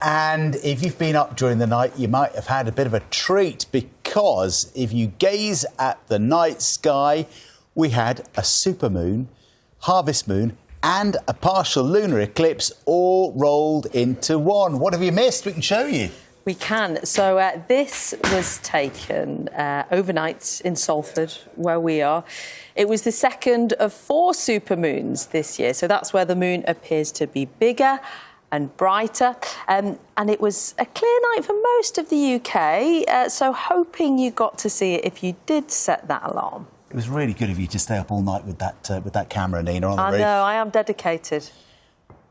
And if you've been up during the night, you might have had a bit of a treat, because if you gaze at the night sky, we had a supermoon, harvest moon and a partial lunar eclipse all rolled into one. What have you missed? We can show you. We can. So this was taken overnight in Salford, where we are. It was the second of 4 supermoons this year. So that's where the moon appears to be bigger and brighter. And it was a clear night for most of the UK. So hoping you got to see it if you did set that alarm. It was really good of you to stay up all night with that camera, Nina, on the roof. I know, I am dedicated.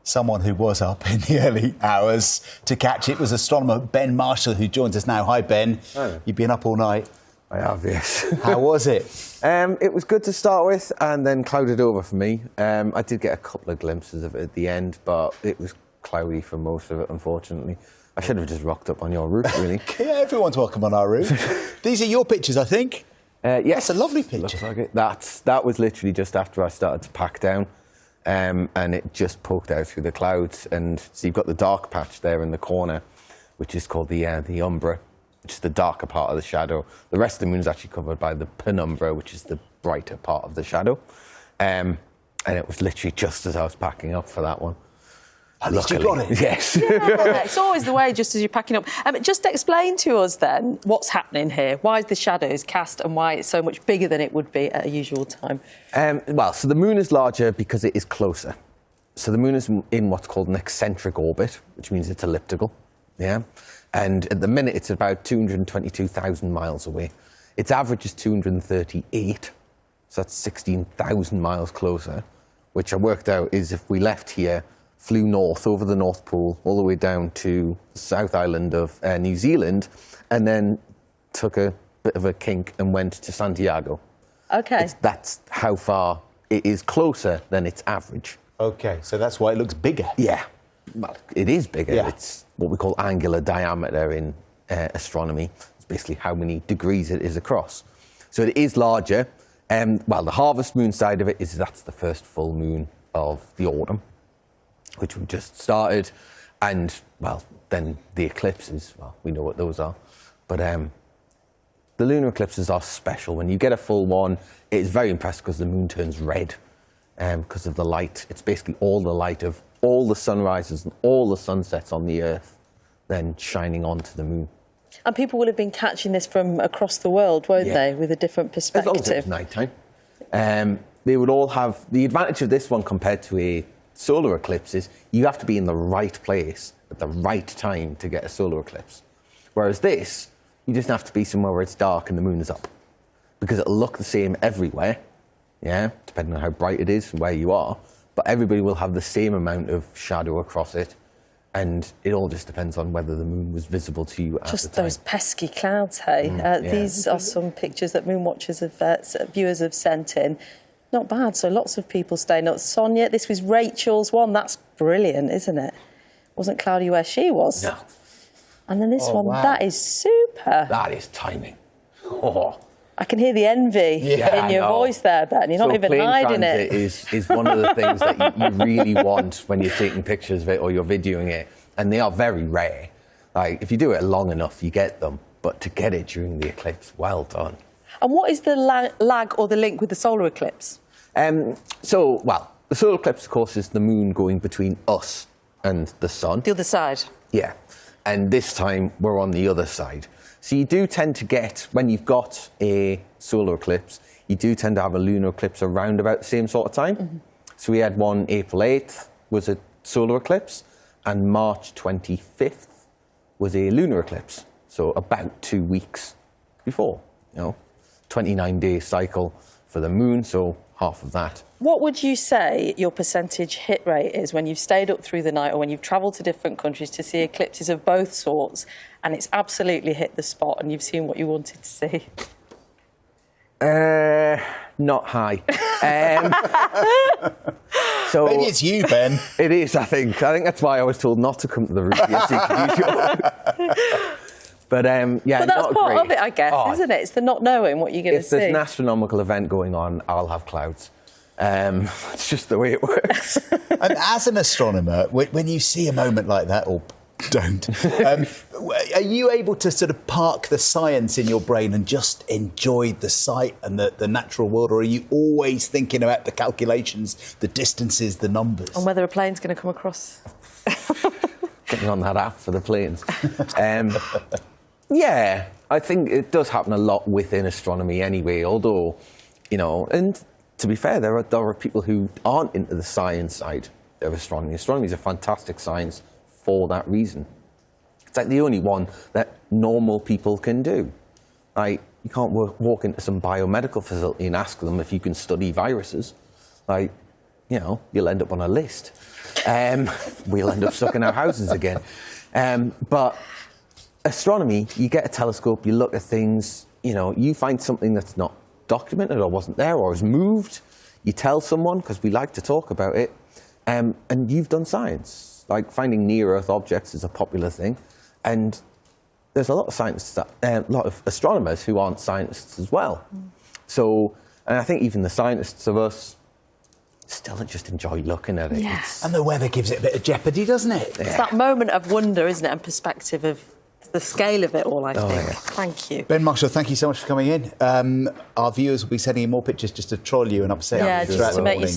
Someone who was up in the early hours to catch it was astronomer Ben Marshall, who joins us now. Hi, Ben. Hi. You've been up all night. I have, yes. How was it? It was good to start with, and then clouded over for me. I did get a couple of glimpses of it at the end, but it was cloudy for most of it, unfortunately. I should have just rocked up on your roof, really. Yeah, everyone's welcome on our roof. These are your pictures, I think. Yes. That's a lovely picture. Looks like it. That was literally just after I started to pack down. And it just poked out through the clouds, and so you've got the dark patch there in the corner, which is called the umbra, which is the darker part of the shadow. The rest of the moon is actually covered by the penumbra, which is the brighter part of the shadow. And it was literally just as I was packing up for that one. At least you got it. Yes. Yeah, it's always the way, just as you're packing up. Just explain to us then what's happening here. Why is the shadows cast and why it's so much bigger than it would be at a usual time? Well, so the moon is larger because it is closer. So the moon is in what's called an eccentric orbit, which means it's elliptical. Yeah. And at the minute, it's about 222,000 miles away. Its average is 238. So that's 16,000 miles closer, which I worked out is if we left here, flew north over the North Pole, all the way down to the South Island of New Zealand, and then took a bit of a kink and went to Santiago. OK. That's how far it is closer than its average. OK, so that's why it looks bigger. Yeah. Well, it is bigger. Yeah. It's what we call angular diameter in astronomy. It's basically how many degrees it is across. So it is larger. Well, the harvest moon side of it is that's the first full moon of the autumn, which we've just started, and, well, then the eclipses, well, we know what those are. But the lunar eclipses are special. When you get a full one, it's very impressive because the moon turns red because of the light. It's basically all the light of all the sunrises and all the sunsets on the Earth then shining onto the moon. And people will have been catching this from across the world, won't they, with a different perspective? As long as it's nighttime. They would all have... The advantage of this one compared to a solar eclipse is you have to be in the right place at the right time to get a solar eclipse. Whereas this, you just have to be somewhere where it's dark and the moon is up. Because it'll look the same everywhere, yeah, depending on how bright it is and where you are. But everybody will have the same amount of shadow across it. And it all just depends on whether the moon was visible to you at the time. Just those pesky clouds, hey? These are some pictures that moon watchers viewers have sent in. Not bad, so lots of people staying up. Sonia, this was Rachel's one. That's brilliant, isn't it? Wasn't cloudy where she was. No. And then this one, wow. that is super. That is timing. Oh. I can hear the envy in your voice there, Ben. You're not even hiding it. Is one of the things that you really want when you're taking pictures of it or you're videoing it. And they are very rare. Like, if you do it long enough, you get them. But to get it during the eclipse, well done. And what is the lag or the link with the solar eclipse? Well, the solar eclipse, of course, is the moon going between us and the sun. The other side. Yeah. And this time, we're on the other side. So you do tend to get, when you've got a solar eclipse, you do tend to have a lunar eclipse around about the same sort of time. Mm-hmm. So we had one April 8th was a solar eclipse, and March 25th was a lunar eclipse. So about 2 weeks before, 29-day cycle for the moon, so half of that. What would you say your percentage hit rate is when you've stayed up through the night or when you've travelled to different countries to see eclipses of both sorts and it's absolutely hit the spot and you've seen what you wanted to see? Not high. So maybe it's you, Ben. It is, I think. I think that's why I was told not to come to the roof yesterday. But yeah, but that's not part great. of it, I guess, isn't it? It's the not knowing what you're going to see. If there's an astronomical event going on, I'll have clouds. It's just the way it works. And as an astronomer, when you see a moment like that, or Don't. Are you able to sort of park the science in your brain and just enjoy the sight and the natural world, or are you always thinking about the calculations, the distances, the numbers? And whether a plane's going to come across. Getting on that app for the planes. Yeah, I think it does happen a lot within astronomy anyway, although, you know, and to be fair, there are people who aren't into the science side of astronomy. Astronomy is a fantastic science for that reason. It's like the only one that normal people can do. Like, you can't walk into some biomedical facility and ask them if you can study viruses. Like, you know, you'll end up on a list. We'll end up stuck in our houses again. But astronomy, you get a telescope, you look at things, you know, you find something that's not documented or wasn't there or has moved, you tell someone, because we like to talk about it, and you've done science. Like, finding near-Earth objects is a popular thing, and there's a lot of scientists, a lot of astronomers who aren't scientists as well. So, and I think even the scientists of us still just enjoy looking at it. Yeah. And the weather gives it a bit of jeopardy, doesn't it? It's that moment of wonder, isn't it, and perspective of the scale of it all, I think. Yeah. Thank you. Ben Marshall, thank you so much for coming in. Our viewers will be sending in more pictures just to troll you and upset you Yeah, throughout just to the make you morning.